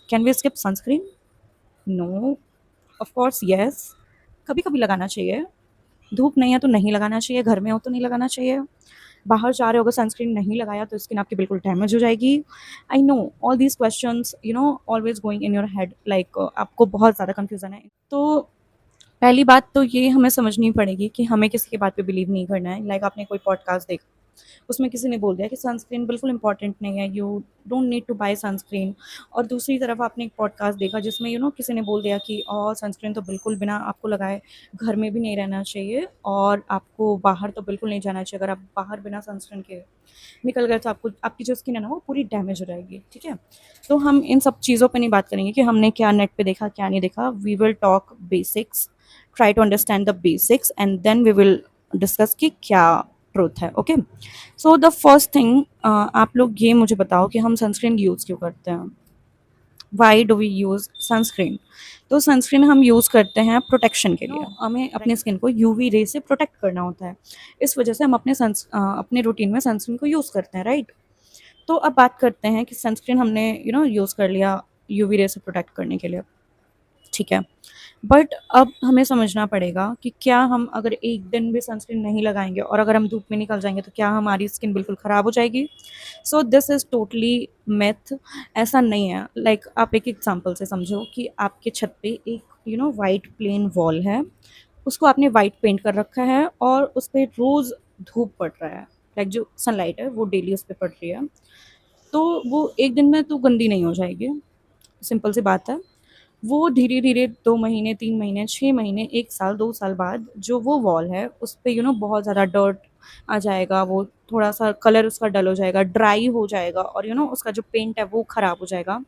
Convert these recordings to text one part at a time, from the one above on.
Can we skip sunscreen? No, of course yes. कभी-कभी लगाना चाहिए। धूप नहीं है तो नहीं लगाना चाहिए, घर में हो तो नहीं लगाना चाहिए। बाहर जा रहे हो अगर सनस्क्रीन नहीं लगाया तो स्किन आपकी बिल्कुल डैमेज हो जाएगी। I know all these questions always going in your head, like आपको बहुत ज़्यादा कन्फ्यूज़न है। तो पहली बात तो ये हमें समझनी पड़ेगी कि हमें किसी की बात पे बिलीव नहीं करना है। लाइक आपने कोई पॉडकास्ट देखा, उसमें किसी ने बोल दिया कि सनस्क्रीन बिल्कुल इंपॉर्टेंट नहीं है, you don't need to buy sunscreen. और दूसरी तरफ आपने एक पॉडकास्ट देखा जिसमें किसी ने बोल दिया कि सनस्क्रीन तो बिल्कुल बिना आपको लगाए घर में भी नहीं रहना चाहिए और आपको बाहर तो बिल्कुल नहीं जाना चाहिए। अगर आप बाहर बिना सनस्क्रीन के निकल गए तो आपको आपकी जो स्किन है ना वो पूरी डैमेज हो जाएगी, ठीक है। तो हम इन सब चीज़ों पे नहीं बात करेंगे कि हमने क्या नेट पे देखा क्या नहीं देखा। We will talk basics, try to understand the basics and then we will discuss कि क्या ट्रूथ है। Okay, so the first thing, आप लोग ये मुझे बताओ कि हम सनस्क्रीन यूज़ क्यों करते हैं? Why do we use sunscreen? तो सनस्क्रीन हम यूज़ करते हैं प्रोटेक्शन के लिए। हमें अपने स्किन को यूवी रे से प्रोटेक्ट करना होता है। इस वजह से हम अपने रूटीन में सनस्क्रीन को यूज़ करते हैं, राइट? तो अब बात करते हैं कि सनस्क्रीन हमने यूज़ कर लिया यूवी रे से प्रोटेक्ट करने के लिए, ठीक है। बट अब हमें समझना पड़ेगा कि क्या हम अगर एक दिन भी सनस्क्रीन नहीं लगाएँगे और अगर हम धूप में निकल जाएँगे तो क्या हमारी स्किन बिल्कुल ख़राब हो जाएगी? So this is totally myth. ऐसा नहीं है। लाइक आप एक एग्ज़ाम्पल से समझो कि आपके छत पे एक व्हाइट प्लेन वॉल है, उसको आपने व्हाइट पेंट कर रखा है और उस पे रोज़ धूप पड़ रहा है। लाइक जो सनलाइट है वो डेली उस पे पड़ रही है। तो वो एक दिन में तो गंदी नहीं हो जाएगी, सिंपल सी बात है। वो धीरे-धीरे 2 महीने, 3 महीने, 6 महीने, 1 साल, 2 साल बाद जो वो वॉल है उस पे बहुत ज़्यादा डर्ट आ जाएगा, वो थोड़ा-सा कलर उसका डल हो जाएगा, ड्राई हो जाएगा और उसका जो पेंट है वो ख़राब हो जाएगा।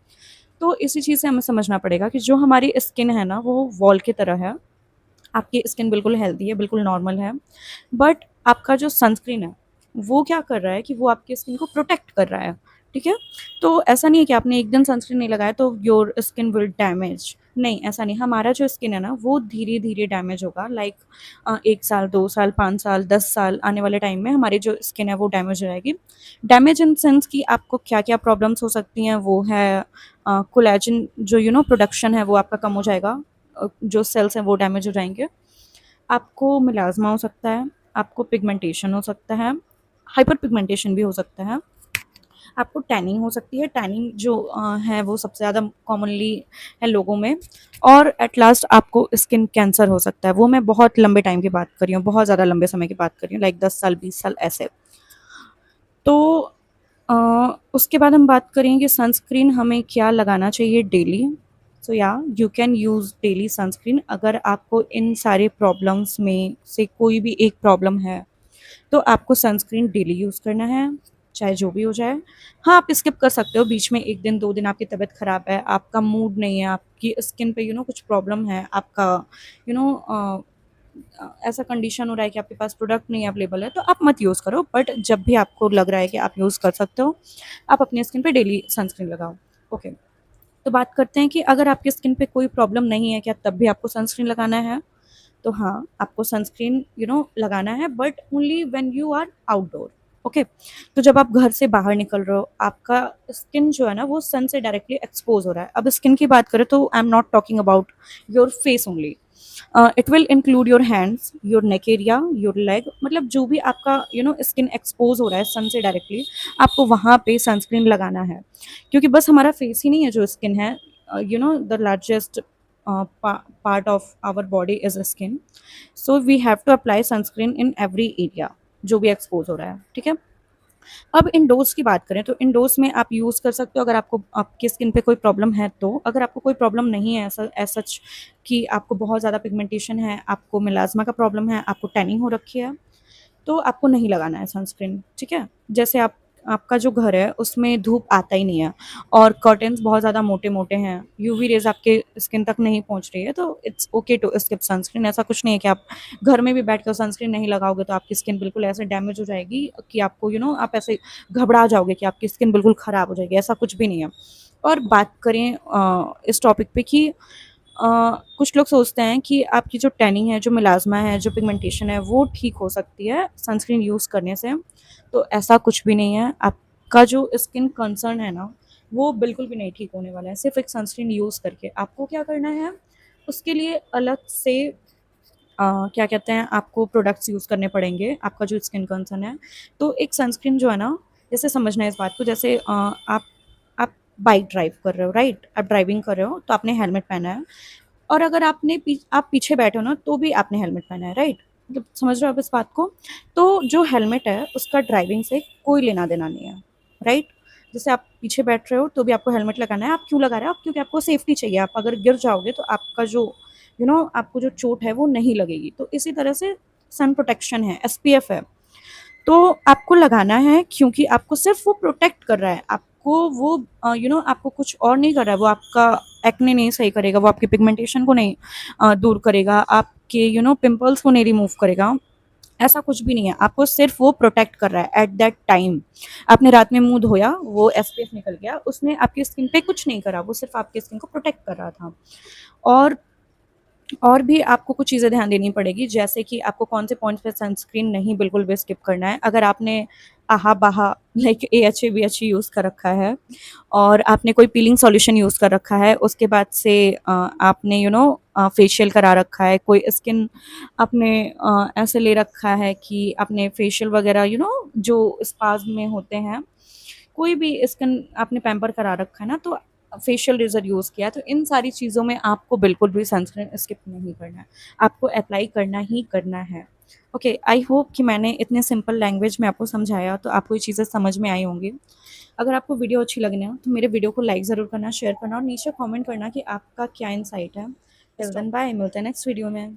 तो इसी चीज़ से हमें समझना पड़ेगा कि जो हमारी स्किन है ना वो वॉल की तरह है। आपकी स्किन बिल्कुल हेल्दी है, बिल्कुल नॉर्मल है। बट आपका जो सनस्क्रीन है, वो क्या कर रहा है कि वो आपकी स्किन को प्रोटेक्ट कर रहा है, ठीक है? तो ऐसा नहीं है कि आपने एक दिन सनस्क्रीन नहीं लगाया तो योर स्किन विल डैमेज। नहीं, ऐसा नहीं। हमारा जो स्किन है ना, वो धीरे-धीरे डैमेज होगा। लाइक 1 साल, 2 साल, 5 साल, 10 साल आने वाले टाइम में हमारी जो स्किन है वो डैमेज हो जाएगी। डैमेज इन सेंस कि आपको क्या-क्या प्रॉब्लम्स हो सकती हैं, वो है कोलेजन जो प्रोडक्शन है वो आपका कम हो जाएगा। जो सेल्स हैं वो डैमेज हो जाएँगे। आपको मिलाज़्मा हो सकता है, आपको पिगमेंटेशन हो सकता है, हाइपर पिगमेंटेशन भी हो सकता है, आपको टैनिंग हो सकती है। टैनिंग जो है वो सबसे ज़्यादा कॉमनली है लोगों में। और एट लास्ट आपको स्किन कैंसर हो सकता है। वो मैं बहुत लंबे टाइम की बात कर रही हूँ, बहुत ज़्यादा लंबे समय की बात कर रही हूँ, लाइक 10 साल, 20 साल ऐसे। तो अ, उसके बाद हम बात करें कि सनस्क्रीन हमें क्या लगाना चाहिए डेली। सो या you can use daily sunscreen अगर आपको इन सारे प्रॉब्लम्स में से कोई भी एक प्रॉब्लम है, तो आपको सनस्क्रीन डेली यूज़ करना है, चाहे जो भी हो जाए। हाँ, आप स्किप कर सकते हो बीच में 1 दिन, 2 दिन आपकी तबीयत ख़राब है, आपका मूड नहीं है, आपकी स्किन पे कुछ प्रॉब्लम है, आपका यू नो अ ऐसा कंडीशन हो रहा है कि आपके पास प्रोडक्ट नहीं अवेलेबल है, तो आप मत यूज़ करो। बट जब भी आपको लग रहा है कि आप यूज़ कर सकते हो, आप अपनी स्किन पे डेली सनस्क्रीन लगाओ। ओके, तो बात करते हैं कि अगर आपकी स्किन पे कोई प्रॉब्लम नहीं है, क्या तब भी आपको सनस्क्रीन लगाना है? तो हाँ, आपको सनस्क्रीन लगाना है but only when you are outdoor. Okay, तो जब आप घर से बाहर निकल रहे हो, आपका स्किन जो है ना वो सन से डायरेक्टली एक्सपोज़ हो रहा है। अब स्किन की बात करें तो I am not talking about your face only. It will include your hands, your neck area, your leg, मतलब जो भी आपका स्किन एक्सपोज़ हो रहा है सन से डायरेक्टली, आपको वहाँ पे सनस्क्रीन लगाना है। क्योंकि बस हमारा फेस ही नहीं है जो स्किन है, the largest part of our body is skin, so we have to apply sunscreen in every area जो भी एक्सपोज हो रहा है, ठीक है। अब इंडोर्स की बात करें तो इंडोर्स में आप यूज़ कर सकते हो अगर आपको आपकी स्किन पे कोई प्रॉब्लम है तो। अगर आपको कोई प्रॉब्लम नहीं है ऐसा एज सच कि आपको बहुत ज़्यादा पिगमेंटेशन है, आपको मिलाज़्मा का प्रॉब्लम है, आपको टैनिंग हो रखी है, तो आपको नहीं लगाना है सनस्क्रीन, ठीक है। जैसे आपका जो घर है उसमें धूप आता ही नहीं है और कर्टेन्स बहुत ज़्यादा मोटे-मोटे हैं, यूवी रेज़ आपके स्किन तक नहीं पहुँच रही है, तो it's okay to skip sunscreen. ऐसा कुछ नहीं है कि आप घर में भी बैठकर सनस्क्रीन नहीं लगाओगे तो आपकी स्किन बिल्कुल ऐसे डैमेज हो जाएगी कि आपको आप ऐसे घबरा जाओगे कि आपकी स्किन बिल्कुल ख़राब हो जाएगी, ऐसा कुछ भी नहीं है। और बात करें इस टॉपिक पे कि कुछ लोग सोचते हैं कि आपकी जो टैनिंग है, जो मिलाज़्मा है, जो पिगमेंटेशन है, वो ठीक हो सकती है सनस्क्रीन यूज़ करने से। तो ऐसा कुछ भी नहीं है। आपका जो स्किन कंसर्न है ना, वो बिल्कुल भी नहीं ठीक होने वाला है सिर्फ एक सनस्क्रीन यूज़ करके। आपको क्या करना है, उसके लिए अलग से क्या कहते हैं, आपको प्रोडक्ट्स यूज़ करने पड़ेंगे, आपका जो स्किन कंसर्न है। तो एक सनस्क्रीन जो है ना, जैसे समझना है इस बात को, जैसे आप बाइक ड्राइव कर रहे हो, राइट? आप ड्राइविंग कर रहे हो तो आपने हेलमेट पहना है, और अगर आप पीछे बैठे हो ना तो भी आपने हेलमेट पहना है, राइट? मतलब समझ रहे हो आप इस बात को? तो जो हेलमेट है उसका ड्राइविंग से कोई लेना देना नहीं है, राइट? जैसे आप पीछे बैठ रहे हो तो भी आपको हेलमेट लगाना है। आप क्यों लगा रहे हो? आप क्योंकि आपको सेफ्टी चाहिए। आप अगर गिर जाओगे तो आपका जो आपको जो चोट है वो नहीं लगेगी। तो इसी तरह से सन प्रोटेक्शन है, एसपीएफ है, तो आपको लगाना है क्योंकि आपको सिर्फ वो प्रोटेक्ट कर रहा है। आपको वो आपको कुछ और नहीं कर रहा है। वो आपका एक्ने नहीं सही करेगा, वो आपकी पिगमेंटेशन को नहीं दूर करेगा, आपके पिंपल्स को नहीं रिमूव करेगा। ऐसा कुछ भी नहीं है, आपको सिर्फ वो प्रोटेक्ट कर रहा है एट दैट टाइम। आपने रात में मुंह धोया, वो एसपीएफ निकल गया, उसने आपकी स्किन पे कुछ नहीं करा, वो सिर्फ आपकी स्किन को प्रोटेक्ट कर रहा था। और और भी आपको कुछ चीज़ें ध्यान देनी पड़ेगी, जैसे कि आपको कौन से पॉइंट्स पे सनस्क्रीन नहीं बिल्कुल भी स्किप करना है। अगर आपने आहा बाहा लाइक एएचए बीएचए यूज़ कर रखा है, और आपने कोई पीलिंग सॉल्यूशन यूज़ कर रखा है, उसके बाद से आपने फेशियल करा रखा है, कोई स्किन आपने ऐसे ले रखा है कि आपने फेशियल वगैरह जो स्पाज में होते हैं, कोई भी स्किन आपने पैम्पर करा रखा है ना, तो फेशियल रेज़र यूज़ किया है, तो इन सारी चीज़ों में आपको बिल्कुल भी सनस्क्रीन स्किप नहीं करना है। आपको अप्लाई करना ही करना है। ओके, आई होप कि मैंने इतने सिंपल लैंग्वेज में आपको समझाया तो आपको ये चीज़ें समझ में आई होंगी। अगर आपको वीडियो अच्छी लगी ना तो मेरे वीडियो को लाइक ज़रूर करना, शेयर करना और नीचे कमेंट करना कि आपका क्या इनसाइट है। टिल देन बाय, मिलते हैं नेक्स्ट वीडियो में।